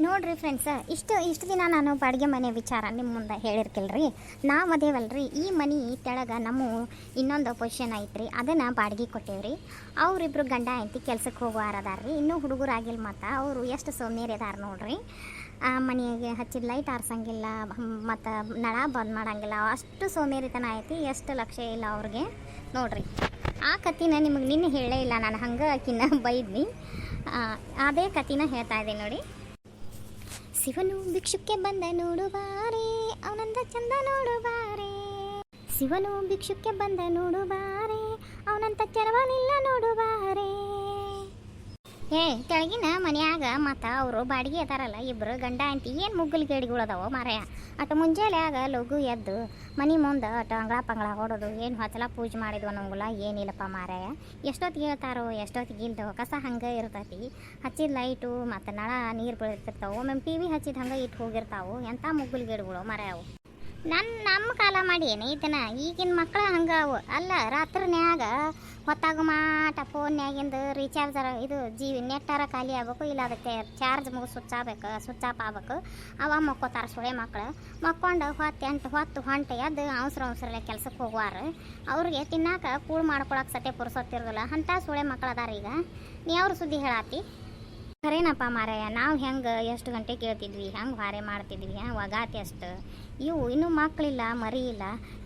ನೋಡ್ರಿ ಫ್ರೆಂಡ್ಸ್, ಇಷ್ಟು ದಿನ ನಾನು ಬಾಡಿಗೆ ಮನೆ ವಿಚಾರ ನಿಮ್ಮ ಮುಂದೆ ಹೇಳಿರ್ಕಿಲ್ರಿ. ನಾವು ಅದೇವಲ್ರಿ, ಈ ಮನೆ ತೆಳಗೆ ನಮ್ಮ ಇನ್ನೊಂದು ಪೊಸಿಷನ್ ಐತ್ರಿ, ಅದನ್ನು ಬಾಡಿಗೆ ಕೊಟ್ಟೇವ್ರಿ. ಅವರಿಬ್ರು ಗಂಡ ಹೆಂಡತಿ ಕೆಲ್ಸಕ್ಕೆ ಹೋಗುವಾರದಾರ್ರಿ. ಇನ್ನೂ ಹುಡುಗರಾಗಿಲ್ಲ, ಮತ್ತು ಅವರು ಎಷ್ಟು ಸೌಮ್ಯರಿದಾರ ನೋಡ್ರಿ. ಮನೆಗೆ ಹಚ್ಚಿದ ಲೈಟ್ ಆರ್ಸಂಗಿಲ್ಲ, ಮತ್ತು ನಳ ಬಂದ್ ಮಾಡೋಂಗಿಲ್ಲ, ಅಷ್ಟು ಸೋಮೇರಿತನ ಐತಿ. ಎಷ್ಟು ಲಕ್ಷ್ಯ ಇಲ್ಲ ಅವ್ರಿಗೆ ನೋಡ್ರಿ. ಆ ಕತ್ತಿನ ನಿಮಗೆ ನಿನ್ನೆ ಹೇಳೇ ಇಲ್ಲ ನಾನು, ಹಂಗೆ ಆಕಿನ ಬೈದ್ನಿ. ಅದೇ ಕತ್ತಿನ ಹೇಳ್ತಾ ಇದ್ದೀನಿ ನೋಡಿ. ಶಿವನು ಭಿಕ್ಷುಕ್ಕೆ ಬಂದ ನೋಡುಬಾರೆ, ಅವನಂದ ಚಂದ ನೋಡುಬಾರೆ. ಶಿವನು ಭಿಕ್ಷುಕ್ಕೆ ಬಂದ ನೋಡುಬಾರೆ, ಅವನಂತ ಚರವನಿಲ್ಲ ನೋಡುಬಾರೆ. ಕೆಳಗಿನ ಮನ್ಯಾಗ ಮತ್ತು ಅವರು ಬಾಡಿಗೆ ಅದಾರಲ್ಲ ಇಬ್ಬರು ಗಂಡ ಅಂತಿ, ಏನು ಮುಗ್ಗಲ್ ಗೇಡಿಗಳದಾವ ಮಾರಾಯ. ಅಟ್ ಮುಂಜಾನೆ ಆಗ ಲಘು ಎದ್ದು ಮನೆ ಮುಂದೆ ಅಟ್ ಅಂಗಳ ಪಂಗಳ ಹೊಡೋದು, ಏನು ಹೊತ್ತಲ ಪೂಜೆ ಮಾಡಿದ್ವು ಅನ್ನೋಂಗಿಲ್ಲ, ಏನಿಲ್ಲಪ್ಪ ಮಾರಾಯ. ಎಷ್ಟೊತ್ತಿಗೆ ಹೇಳ್ತಾರೋ ಎಷ್ಟೊತ್ತಿಗೆ ಇಲ್ದೋ, ಕಸ ಹಂಗೆ ಇರ್ತೈತಿ. ಹಚ್ಚಿದ ಲೈಟು ಮತ್ತು ನಳ ನೀರು ಬೀಳ್ತಿರ್ತಾವೆ, ಒಮ್ಮೆ ಟಿ ವಿ ಹಚ್ಚಿದ ಹಂಗೆ ಇಟ್ಟು ಹೋಗಿರ್ತಾವೆ. ಎಂಥ ಮುಗ್ಗಲ್ ಗೇಡುಗಳು ಮಾರಾಯವು. ನಮ್ಮ ಕಾಲ ಮಾಡಿ ಏನು ಇದನ್ನ ಈಗಿನ ಮಕ್ಕಳು ಹಂಗೆ ಅವು ಅಲ್ಲ. ರಾತ್ರಿನ್ಯಾಗ ಹೊತ್ತಾಗ ಮಾಟ ಫೋನ್ಯಾಗಿಂದು ರೀಚಾರ್ಜರ್ ಇದು ನೆಟ್ಟಾರ ಖಾಲಿ ಆಗ್ಬೇಕು, ಇಲ್ಲ ಅದಕ್ಕೆ ಚಾರ್ಜ್ ಮುಗಿ ಸ್ವಿಚ್ ಆಫ್ ಆಗ್ಬೇಕು. ಅವ ಮಕ್ಕೋತಾರೆ ಸುಳೆ ಮಕ್ಕಳು. ಮಕ್ಕೊಂಡು ಹೊತ್ತು ಹೊಂಟೆ ಎದ್ದು ಅವಸರಲ್ಲೇ ಕೆಲ್ಸಕ್ಕೆ ಹೋಗುವಾರ. ಅವ್ರಿಗೆ ತಿನ್ನಾಕ ಕೂಳು ಮಾಡ್ಕೊಳಕ್ಕೆ ಸತ್ಯ ಪುರ್ಸೊತ್ತಿರೋದಿಲ್ಲ. ಅಂಥ ಸುಳೆ ಮಕ್ಕಳು ಅದಾರ ಈಗ. ನೀ ಅವ್ರ ಸುದ್ದಿ ಹೇಳಾತಿ ಖರೇನಪ್ಪ ಮಾರಾಯ. ನಾವು ಹೆಂಗೆ ಎಷ್ಟು ಗಂಟೆ ಕೇಳ್ತಿದ್ವಿ, ಹೆಂಗೆ ಹಾರೆ ಮಾಡ್ತಿದ್ವಿ, ಒಗಾತಿ ಅಷ್ಟು. ಇವು ಇನ್ನೂ ಮಕ್ಕಳಿಲ್ಲ, ಮರಿ ಇಲ್ಲ.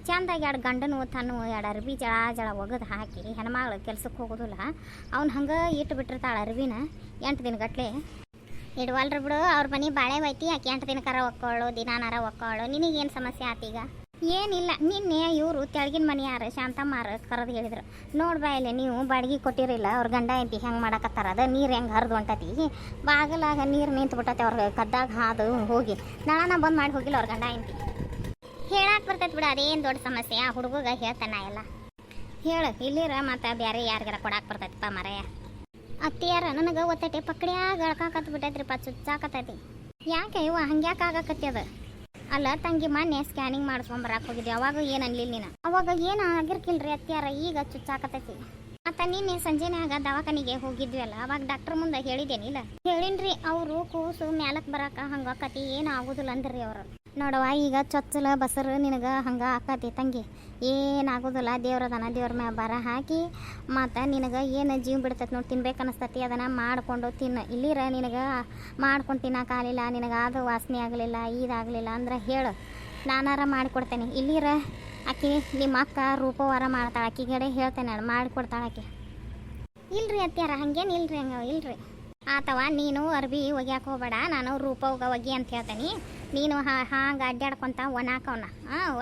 ಚೆಂದಾಗಿ ಎರಡು ಗಂಡನು ತನ್ನ ಎರಡು ಅರ್ಬಿ ಜಳ ಒಗದು ಹಾಕಿ ಹೆಣ್ಮಗಳು ಕೆಲ್ಸಕ್ಕೆ ಹೋಗೋದಿಲ್ಲ. ಅವ್ನು ಹಂಗೆ ಇಟ್ಟು ಬಿಟ್ಟಿರ್ತಾಳೆ ಅರ್ಬಿನ 8 ದಿನಗಟ್ಲೆ. ಇಡುವಲ್ರಿ ಬಿಡು, ಅವ್ರ ಮನೆ ಬಾಳೆ ಬೈತಿ, ಆಕೆ 8 ದಿನಕ್ಕಾರ ಒಕ್ಕೊಳ್ಳು, ದಿನಾನಾರ ಒಕ್ಕೊಳ್ಳು. ನಿನಗೇನು ಸಮಸ್ಯೆ ಆತೀಗ? ಏನಿಲ್ಲ, ನಿನ್ನೆ ಇವರು ತೆಳಗಿನ ಮನೆಯಾರ ಶಾಂತಮ್ಮಾರ ಕರೆದು ಹೇಳಿದ್ರು, ನೋಡ್ಬಾ ಇಲ್ಲಿ ನೀವು ಬಾಡಿಗೆ ಕೊಟ್ಟಿರಿಲ್ಲ, ಅವ್ರ ಗಂಡ ಎಂತಿ ಹೆಂಗೆ ಮಾಡಕತ್ತಾರ, ಅದು ನೀರು ಹೆಂಗೆ ಹರಿದು ಹೊಂಟತಿ, ಬಾಗಲಾಗ ನೀರು ನಿಂತು ಬಿಟ್ಟತಿ. ಅವ್ರಿಗೆ ಕದ್ದಾಗ ಹಾದು ಹೋಗಿ ನಳನ ಬಂದ್ ಮಾಡಿ ಹೋಗಿಲ್ಲ ಅವ್ರ ಗಂಡ ಎಂತಿ. ಹೇಳಕ್ಕೆ ಬರ್ತೈತಿ ಬಿಡು, ಅದೇನು ದೊಡ್ಡ ಸಮಸ್ಯೆ. ಆ ಹುಡುಗ ಹೇಳ್ತಾನ ಎಲ್ಲ ಹೇಳು. ಇಲ್ಲಿರ ಮತ್ತು ಬೇರೆ ಯಾರಿಗಾರ ಕೊಡಕ್ಕೆ ಬರ್ತೈತಿಪ್ಪ ಮರೆಯ. ಅತ್ತಿಯಾರ ನನಗೆ ಒತ್ತಟೆ ಪಕ್ಕಡಿಯಾಗ ಅಳ್ಕಾಕತ್ ಬಿಟ್ಟೈತ್ರಿಪ್ಪ, ಚುಚ್ಚಾಕತ್ತೈತಿ. ಯಾಕೆ ಇವ ಹಂಗ್ಯಾಕೆ ಆಗಕತ್ತಿ ಅದು? ಅಲ್ಲ ತಂಗಿ, ಮೊನ್ನೆ ಸ್ಕ್ಯಾನಿಂಗ್ ಮಾಡಿಸ್ಕೊಂಬರಕ್ಕೆ ಹೋಗಿದ್ವಿ, ಅವಾಗ ಏನು ಅನ್ಲಿಲ್ಲ ನೀನು? ಅವಾಗ ಏನು ಆಗಿರ್ಕಿಲ್ರಿ ಅತ್ಯಾರ, ಈಗ ಚುಚ್ಚಾಕತೈತಿ. ಮತ್ತು ನಿನ್ನೆ ಸಂಜೆನಾಗ ದವಾಖಾನಿಗೆ ಹೋಗಿದ್ವಿ ಅಲ್ಲ, ಅವಾಗ ಡಾಕ್ಟರ್ ಮುಂದೆ ಹೇಳಿದ್ದೇನಿಲ್ಲ? ಹೇಳಿನ್ರಿ. ಅವರು ಕೂಸು ಮ್ಯಾಲಕ್ಕೆ ಬರಕ್ಕೆ ಹಂಗೆ ಆಕತಿ, ಏನು ಆಗೋದಿಲ್ಲ ಅಂದ್ರಿ ಅವರು. ನೋಡವ, ಈಗ ಚೊಚ್ಚಲ ಬಸರು ನಿನಗೆ ಹಂಗೆ ಆಕತಿ ತಂಗಿ, ಏನಾಗೋದಿಲ್ಲ. ದೇವ್ರ ಮ್ಯಾಲ ಬರ ಹಾಕಿ ಮತ್ತು ನಿನಗೆ ಏನು ಜೀವ ಬಿಡ್ತೈತೆ ನೋಡಿ, ತಿನ್ಬೇಕು ಅನಿಸ್ತತಿ, ಅದನ್ನು ಮಾಡಿಕೊಂಡು ತಿನ್ನು. ಇಲ್ಲಿರ ನಿನಗೆ ಮಾಡ್ಕೊಂಡು ತಿನ್ನೋಕ್ಕಾಗಲಿಲ್ಲ, ನಿನಗೆ ಅದು ವಾಸನೆ ಆಗಲಿಲ್ಲ, ಇದಾಗಲಿಲ್ಲ ಅಂದ್ರೆ ಹೇಳು, ನಾನಾರ ಮಾಡಿಕೊಡ್ತೇನೆ. ಇಲ್ಲಿರ ಆಕೆ ನಿಮ್ಮ ಅಕ್ಕ ರೂಪವಾರ ಮಾಡ್ತಾಳೆ, ಆಕಿಗಡೆ ಹೇಳ್ತೇನೆ, ಮಾಡಿಕೊಡ್ತಾಳೆ ಆಕೆ. ಇಲ್ರಿ ಅತ್ಯಾರ, ಹಂಗೇನು ಇಲ್ರಿ, ಇಲ್ರಿ. ಆತವ ನೀನು ಅರ್ಬಿ ಒಗ್ಯಾಕೆ ಹೋಗಬೇಡ, ನಾನು ರೂಪವ್ಗ ಒಗಿ ಅಂತ ಹೇಳ್ತೇನೆ. ನೀನು ಹಾಂಗೆ ಅಡ್ಡಾಡ್ಕೊತ ಒಣಾಕವನ್ನ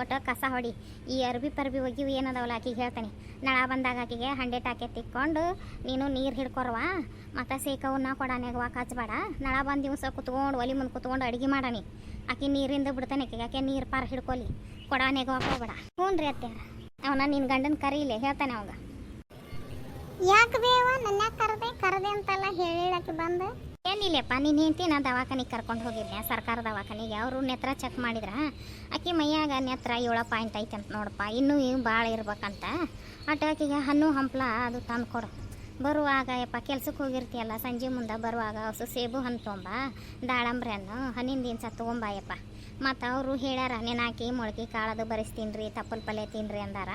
ಒಟ್ಟು ಕಸ ಹೊಡಿ. ಈ ಅರ್ಬಿ ಒಗಿವು ಏನದವಲ್ಲ ಆಕಿಗೆ ಹೇಳ್ತೇನೆ. ನಳ ಬಂದಾಗ ಆಕಿಗೆ ಹಂಡೆ ಟಾಕೆ ತಿಕ್ಕೊಂಡು ನೀನು ನೀರು ಹಿಡ್ಕೊರ್ವ, ಮತ್ತು ಸೇಕವನ್ನ ಕೊಡಾನ್ಯಾಗ ವಾಕ್ ಹಚ್ಬೇಡ. ನಳ ಬಂದು ದಿವಸ ಕುತ್ಕೊಂಡು ಒಲಿ ಮುಂದೆ ಕುತ್ಕೊಂಡು ಅಡುಗೆ ಮಾಡಾನಿ. ಆಕೆ ನೀರಿಂದ ಬಿಡ್ತಾನೆ, ಆಕೆ ನೀರು ಪಾರ ಹಿಡ್ಕೊಲಿ, ಕೊಡಾನ್ಯಾಗ ವಾಕ್ ಹೋಗ್ಬೇಡ. ಹ್ಞೂ ರೀ ಅತ್ಯಾರ. ಅವನ ನಿನ್ನ ಗಂಡನ ಕರೀಲೆ ಹೇಳ್ತಾನೆ ಅವಾಗ. ಯಾಕೆ ಬೇವ ನನ್ನ ಕರದೆ ಅಂತೆಲ್ಲ ಹೇಳಕ್ಕೆ ಬಂದು? ಏನಿಲ್ಲಪ್ಪ, ನೀನು ಹೆಂಡ್ತಿ ನಾ ದವಾಖಾನಿಗೆ ಕರ್ಕೊಂಡು ಹೋಗಿದ್ದೆ, ಸರ್ಕಾರ ದವಾಖಾನಿಗೆ. ಅವರು ನೆತ್ರ ಚೆಕ್ ಮಾಡಿದ್ರ ಆಕೆ ಮೈಯಾಗ ನೆತ್ರ 7 ಪಾಯಿಂಟ್ ಐತೆ ಅಂತ ನೋಡಪ್ಪ, ಇನ್ನೂ ಭಾಳ ಇರ್ಬೇಕಂತ. ಆಕಿಗೆ ಹಣ್ಣು ಹಂಪ್ಲ ಅದು ತಂದು ಕೊಡು. ಬರುವಾಗ ಯಪ್ಪ ಕೆಲ್ಸಕ್ಕೆ ಹೋಗಿರ್ತೀಯಲ್ಲ, ಸಂಜೆ ಮುಂದೆ ಬರುವಾಗ ಸೇಬು ಹಣ್ಣು ತೊಗೊಂಬ, ದಾಳಂಬ್ರಿ ಹಣ್ಣು, ಹಣ್ಣಿನ ದಿನಸ ತೊಗೊಂಬಾಯಪ್ಪ. ಮತ್ತು ಅವರು ಹೇಳ್ಯಾರ, ನೆನಾಕಿ ಮೊಳಕೆ ಕಾಳದು ಬರೆಸ್ತೀನಿ, ತಪ್ಪಲ್ ಪಲ್ಯ ತಿನ್ನಿರಿ ಅಂದಾರ.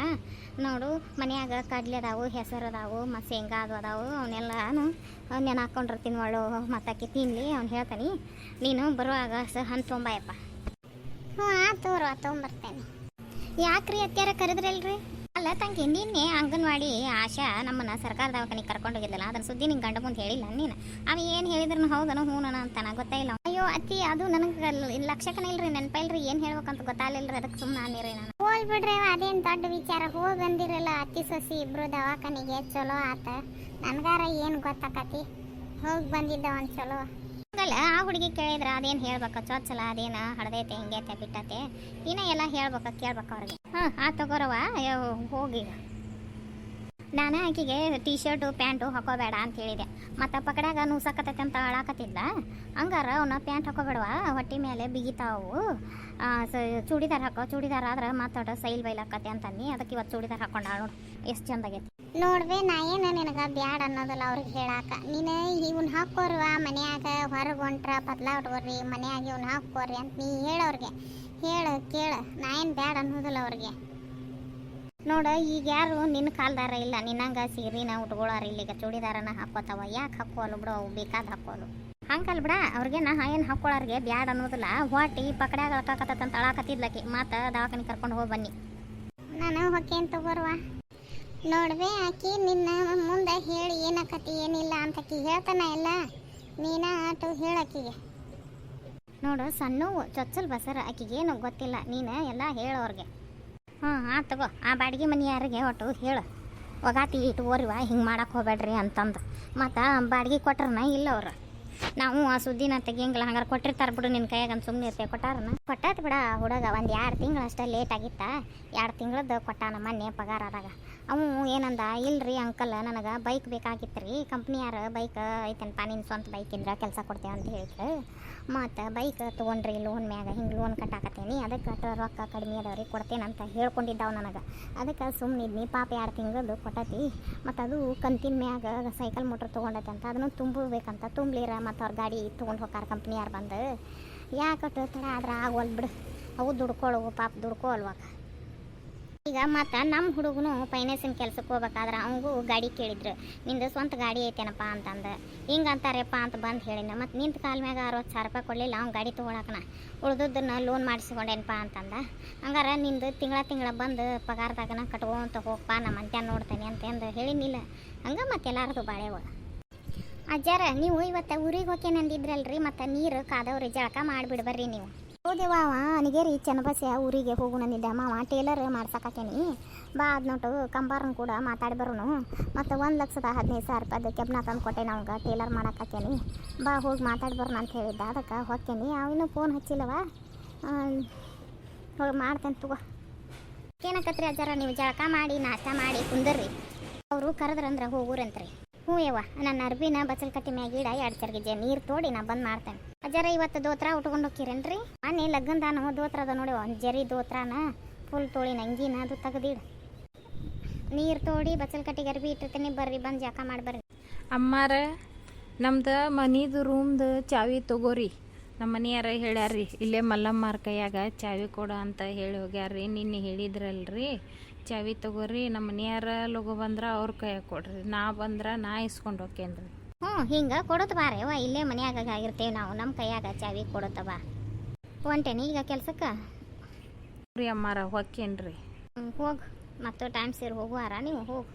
ನೋಡು ಮನ್ಯಾಗ ಕಡ್ಲೆ ಅದಾವು, ಹೆಸರು ಅದಾವು, ಮತ್ತು ಶೇಂಗಾ ಅದು ಅದಾವು, ಅವನ್ನೆಲ್ಲನು ನೆನಾಕೊಂಡಿರ್ತೀನಿ ಒಳ್ಳು. ಮತ್ತು ಆಕೆ ತಿನ್ನಲಿ ಅವ್ನು ಹೇಳ್ತಾನೆ. ನೀನು ಬರುವಾಗ ಹಣ್ಣು ತೊಗೊಂಬಾಯಪ್ಪ. ಹ್ಞೂ ಆತು ತೊಗೊಂಬರ್ತೇನೆ. ಯಾಕ್ರಿ ಅತ್ಯಾರ ಕರೆದ್ರಲ್ರಿ? ಅಲ್ಲ ತಂಗಿ, ನಿನ್ನೆ ಅಂಗನವಾಡಿ ಆಶಾ ನಮ್ಮನ್ನ ಸರ್ಕಾರ ದವಾಖಾನಿಗೆ ಕರ್ಕೊಂಡು ಹೋಗಿದ್ದಲ್ಲ, ಅದ್ರ ಸುದ್ದಿ ನಿಂಗೆ ಗಂಡ ಮುಂದೆ ಹೇಳಿಲ್ಲ ನೀನು? ಅವ ಏನು ಹೇಳಿದ್ರು ಹೌದನು ಹೂನ ಅಂತಾನ ಗೊತ್ತಾಯಿಲ್ಲ. ಅಯ್ಯೋ ಅತ್ತಿ, ಅದು ನನಗೆ ಲಕ್ಷಕನ ಇಲ್ರಿ, ನೆನಪಿಲ್ರಿ, ಏನು ಹೇಳ್ಬೇಕಂತ ಗೊತ್ತಾಗಲಿಲ್ಲರಿ, ಅದಕ್ಕೆ ಸುಮ್ಮನೆ ಅನ್ನಿರಿ ನಾನು. ಹೋಲ್ ಬಿಡ್ರಿ, ಅದೇನು ದೊಡ್ಡ ವಿಚಾರ. ಹೋಗಿ ಬಂದಿರಲ್ಲ ಅತ್ತಿ ಸೊಸಿ ಇಬ್ರು ದವಾಖಾನಿಗೆ, ಚಲೋ ಆತ. ನನಗಾರ ಏನು ಗೊತ್ತಾಕತಿ, ಹೋಗಿ ಬಂದಿದ್ದ ಒಂದು ಚಲೋ. ಹಂಗಲ್ಲ, ಆ ಹುಡುಗಿ ಕೇಳಿದ್ರ ಅದೇನು ಹೇಳ್ಬೇಕ, ಚೊಚ್ಚಲ ಅದೇನು ಹಡ್ದೈತೆ ಹಿಂಗೈತೆ ಬಿಟ್ಟತೆ, ಇನ್ನೂ ಎಲ್ಲ ಹೇಳ್ಬೇಕ, ಕೇಳ್ಬೇಕು ಅವ್ರಿಗೆ. ಆ ತಗೋರವ ಹೋಗಿ. ನಾನು ಆಕಿಗೆ ಟೀ ಶರ್ಟು ಪ್ಯಾಂಟು ಹಾಕೋಬೇಡ ಅಂತ ಹೇಳಿದೆ. ಮತ್ತು ಪಕಡ್ಯಾಗ ನೂಸಕತ್ತೈತೆ ಅಂತ ಅಳಾಕತ್ತಿದ್ದ. ಹಂಗಾರ ಅವನ್ನ ಪ್ಯಾಂಟ್ ಹಾಕೋಬೇಡವ, ಹೊಟ್ಟೆ ಮೇಲೆ ಬಿಗಿತಾವು. ಚೂಡಿದಾರ ಹಾಕೋ, ಚೂಡಿದಾರ ಆದ್ರೆ ಮಾತಾಡೋ ಸೈಲ್ ಬೈಲಾಕತ್ತೆ ಅಂತಂದು ಅದಕ್ಕೆ ಇವತ್ತು ಚೂಡಿದಾರ ಹಾಕೊಂಡ ನೋಡು ಎಷ್ಟು ಚಂದಾಗೈತಿ. ನೋಡ್ವೆ ನಾ ಏನು ನಿನಗೆ ಬ್ಯಾಡ ಅನ್ನೋದಲ್ಲ ಅವ್ರಿಗೆ ಹೇಳಾಕ ನೀನು ಇವ್ನ ಹಾಕೋರ್ವ ಮನ್ಯಾಗ ಹೊರಗೆ ಹೊಂಟ್ರ ಪತ್ಲ ಉಟ್ಕೋರಿ ಮನ್ಯಾಗ ಇವ್ನ ಹಾಕೋರಿ ಅಂತ ನೀ ಹೇಳೋರ್ಗೆ ಹೇಳು ಕೇಳು ನಾ ಏನು ಬ್ಯಾಡ ಅನ್ನೋದಿಲ್ಲ ಅವ್ರಿಗೆ. ನೋಡ ಈಗ ಯಾರು ನಿನ್ನ ಕಾಲ್ದಾರ ಇಲ್ಲ, ನಿನ್ನಂಗೆ ಸೀರೆನ ಉಟ್ಕೊಳ್ಳೋರು ಇಲ್ಲಿಗ ಚೂಡಿದಾರನ ಹಾಕೋತಾವ, ಯಾಕೆ ಹಾಕೋಲ್ಲ ಬಿಡು, ಅವು ಬೇಕಾದ ಹಾಕೋಲು ಹಂಗಲ್ ಬಿಡ. ಅವ್ರಿಗೆ ನಾ ಏನು ಹಾಕೊಳ್ಳೋರಿಗೆ ಬ್ಯಾಡ ಅನ್ನೋದಿಲ್ಲ. ಹೊಟ್ಟಿ ಪಕಡ್ಯಾಗ ಅಳಕಾಕತ್ತಂತ ಅಳಾಕತ್ತಿದ್ಲಕಿ, ಮತ್ತು ದವಾಖಾನೆ ಕರ್ಕೊಂಡು ಹೋಗಿ ಬನ್ನಿ. ನಾನು ಹೊಕ್ಕೇನು ತಗೋರ್ವ. ನೋಡ್ವೆ ಆಕಿ ನಿನ್ನ ಮುಂದೆ ಹೇಳಿ ಏನಾಕತಿ ಏನಿಲ್ಲ ಅಂತಕಿ ಹೇಳ್ತಾನ ಎಲ್ಲ, ನೀನ ಆಟು ಹೇಳಕ್ಕಿಗೆ. ನೋಡು ಸಣ್ಣವು ಚೊಚ್ಚಲ್ ಬಸರ ಆಕಿಗೇನು ಗೊತ್ತಿಲ್ಲ, ನೀನು ಎಲ್ಲ ಹೇಳೋರ್ಗೆ. ಆತು ತಗೋ, ಆ ಬಾಡಿಗೆ ಮನೆ ಯಾರಿಗೆ ಒಟ್ಟು ಹೇಳು, ಒಗಾತಿ ಇಟ್ಕೋರಿವ ಹಿಂಗೆ ಮಾಡಕ್ಕೆ ಹೋಗ್ಬೇಡ್ರಿ ಅಂತಂದು. ಮತ್ತು ಬಾಡಿಗೆ ಕೊಟ್ರನ ಇಲ್ಲ ಅವ್ರು, ನಾವು ಆ ಸುದ್ದಿನ ತೆಗಿಯಂಗಿಲ್ಲ. ಹಂಗಾರೆ ಕೊಟ್ಟಿರ್ತಾರೆ ಬಿಡು, ನಿನ್ನ ಕೈಯಾಗ ಅಂತ ಸುಮ್ಮನೆ ಇರ್ತೇವೆ. ಕೊಟ್ಟಾರನ ಕೊಟ್ಟಾತ್ ಬಿಡ ಹುಡುಗ, ಒಂದು 2 ತಿಂಗಳು ಅಷ್ಟೇ ಲೇಟ್ ಆಗಿತ್ತ. 2 ತಿಂಗಳದ್ದು ಕೊಟ್ಟಾನ ಮೊನ್ನೆ ಪಗಾರ ಆದಾಗ. ಅವು ಏನಂದ, ಇಲ್ರಿ ಅಂಕಲ್ ನನಗೆ ಬೈಕ್ ಬೇಕಾಗಿತ್ತು ರೀ, ಕಂಪ್ನಿಯಾರ ಬೈಕ್ ಐತೇನಪ್ಪ, ನಿನ್ನ ಸ್ವಂತ ಬೈಕ್ ಇದ್ರೆ ಕೆಲಸ ಕೊಡ್ತೇವೆ ಅಂತ ಹೇಳಿದ್ರು. ಮತ್ತು ಬೈಕ್ ತೊಗೊಂಡ್ರಿ ಲೋನ್ ಮ್ಯಾಗ, ಹಿಂಗೆ ಲೋನ್ ಕಟ್ಟಾಕತ್ತೇನಿ, ಅದಕ್ಕೆ ರೊಕ್ಕ ಕಡಿಮೆ ಅದಾವ್ರಿ ಕೊಡ್ತೇನೆ ಅಂತ ಹೇಳ್ಕೊಂಡಿದ್ದಾವೆ ನನಗೆ. ಅದಕ್ಕೆ ಸುಮ್ಮನಿದ್ನಿ. ಪಾಪ 2 ತಿಂಗಳದ್ದು ಕೊಟ್ಟತಿ, ಮತ್ತು ಅದು ಕಂತಿನ ಮ್ಯಾಗ ಸೈಕಲ್ ಮೋಟ್ರ್ ತೊಗೊಂಡೈತೆ ಅಂತ, ಅದನ್ನು ತುಂಬಬೇಕಂತ. ತುಂಬಲಿರ ಮತ್ತು ಅವ್ರ ಗಾಡಿ ತೊಗೊಂಡು ಹೋಗಾರ ಕಂಪ್ನಿಯಾರು ಬಂದು. ಯಾಕಟ್ಟು ತಡ ಆದ್ರೆ ಆಗೋಲ್ ಬಿಡು, ಅವು ದುಡ್ಕೊಳ್ಳವು ಪಾಪ ದುಡ್ಕೋಲ್ವಾಗ. ಈಗ ಮತ್ತು ನಮ್ಮ ಹುಡುಗನು ಫೈನಾನ್ಸಿನ ಕೆಲ್ಸಕ್ಕೆ ಹೋಗ್ಬೇಕಾದ್ರೆ ಅವಂಗೂ ಗಾಡಿ ಕೇಳಿದ್ರು, ನಿಂದು ಸ್ವಂತ ಗಾಡಿ ಐತೇನಪ್ಪ ಅಂತಂದು. ಹಿಂಗೆ ಅಂತಾರೆಪ್ಪ ಅಂತ ಬಂದು ಹೇಳಿನ. ಮತ್ತು ನಿಂತ ಕಾಲ ಮ್ಯಾಗ 60,000 ರೂಪಾಯಿ ಕೊಡಲಿಲ್ಲ ಅವ್ನು ಗಾಡಿ ತೊಗೊಳಕನ, ಉಳ್ದದ್ದನ್ನು ಲೋನ್ ಮಾಡಿಸ್ಕೊಂಡೇನಪ್ಪ ಅಂತಂದ. ಹಂಗಾರೆ ನಿಂದು ತಿಂಗಳ ಬಂದು ಪಗಾರದಾಗನ ಕಟ್ಕೊಂತ ಹೋಗಪ್ಪ, ನಮ್ಮ ಅಂತ್ಯ ನೋಡ್ತೇನೆ ಅಂತಂದು ಹೇಳಿನಿಲ್ಲ. ಹಂಗೆ ಮತ್ತೆ ಎಲ್ಲಾರದು ಬಾಳೆವ. ಅಜ್ಜಾರ ನೀವು ಇವತ್ತು ಊರಿಗೆ ಹೋಗ್ಯೇನೆ ಅಂದಿದ್ರಲ್ರಿ, ಮತ್ತು ನೀರು ಕಾದವ್ರಿ, ಜಳಕ ಮಾಡಿಬಿಡ್ಬರ್ರಿ ನೀವು. ಹೌದೇವ, ಅನಿಗೇರಿ ಚನ್ನಬಸ್ಯ ಊರಿಗೆ ಹೋಗು ನಂದಿದ್ದೆ. ಮಾವ ಟೇಲರ್ ಮಾಡ್ಸಕಾಕೇನಿ, ಬಾ ಅದು ನೋಟು ಕಂಬಾರನ್ ಕೂಡ ಮಾತಾಡಿ ಬರೋನು. ಮತ್ತು 1,15,000 ರೂಪಾಯ್ದು ಕೆಬ್ನ ತಂದು ಕೊಟ್ಟೆ ನಮ್ಗೆ, ಟೇಲರ್ ಮಾಡಾಕೇನಿ, ಬಾ ಹೋಗಿ ಮಾತಾಡಿ ಬರೋಣ ಅಂತ ಹೇಳಿದ್ದ. ಅದಕ್ಕೆ ಹೋಗ್ತೇನೆ. ಅವನು ಫೋನ್ ಹಚ್ಚಿಲ್ಲವ, ಹೋಗಿ ಮಾಡ್ತೇನೆ ತಗೋ. ಏನಕತ್ರಿ ಅಜ್ಜಾರ, ನೀವು ಜಳಕ ಮಾಡಿ ನಾಷ್ಟ ಮಾಡಿ ಕುಂದರ್ರಿ, ಅವರು ಕರೆದ್ರಂದ್ರೆ ಹೋಗುರಂತ್ರಿ. ಹ್ಞೂ ಯವ್ವ, ನನ್ನ ಅರ್ಬಿನ ಬಚ್ಚಲ್ಕಟ್ಟಿ ಮ್ಯಾಗಿಡ 2 ಚರ್ಗಿಜೆ ನೀರು ತೋಡಿ ನಾ ಬಂದು ಮಾಡ್ತೇನೆ. ಅಜ್ಜಾರ ಇವತ್ತು ದೋತ್ರ ಉಟ್ಕೊಂಡು ಹೋಗಿರೇನ್ರಿ? ಮೊನ್ನೆ ಲಗ್ನದಾನು ದೋತ್ರ ಅದ ನೋಡಿ, ಒಂದು ಜರಿ ದೋತ್ರನ ಫುಲ್ ತೋಳಿ ನಂಗಿನ ಅದು ತೆಗೆದಿಡು, ನೀರು ತೋಡಿ ಬಚ್ಚಲ್ಕಟ್ಟಿಗೆ ಅರ್ಬಿ ಇಟ್ಟಿರ್ತೀನಿ, ಬರ್ರಿ ಬಂದು ಜಳಕ ಮಾಡಿ ಬರ್ರಿ. ಅಮ್ಮಾರ ನಮ್ದು ಮನಿದು ರೂಮ್ದು ಚಾವಿ ತೊಗೋರಿ, ನಮ್ಮ ಮನೆಯಾರ ಹೇಳ್ಯಾರ್ರಿ, ಇಲ್ಲೇ ಮಲ್ಲಮ್ಮಾರ ಕೈಯಾಗ ಚಾವಿ ಕೊಡು ಅಂತ ಹೇಳಿ ಹೋಗ್ಯಾರ್ರಿ. ನಿನ್ನೆ ಹೇಳಿದ್ರಲ್ರಿ, ಚಾವಿ ತೊಗೋರಿ, ನಮ್ಮ ಮನೆಯಾರ ಲಗು ಬಂದ್ರೆ ಅವ್ರ ಕೈಯಾಗ ಕೊಡ್ರಿ, ನಾ ಬಂದ್ರೆ ನಾ ಇಸ್ಕೊಂಡು ಹೋಗ್ತೇನ್ರಿ. ಹಿಂಗೆ ಕೊಡೋದು ಬಾರೇವ, ಇಲ್ಲೇ ಮನ್ಯಾಗ ಆಗಿರ್ತೇವೆ ನಾವು, ನಮ್ಮ ಕೈಯಾಗ ಚಾವಿ ಕೊಡುತ್ತವ. ಹೊಂಟೇನಿ ಈಗ ಕೆಲ್ಸಕ್ಕೆ ರೀ ಅಮ್ಮಾರ, ಹೊಕ್ಕೇನ್ರಿ. ಹೋಗು, ಮತ್ತು ಟೈಮ್ ಸೇರಿ ಹೋಗುವಾರ ನೀವು ಹೋಗು.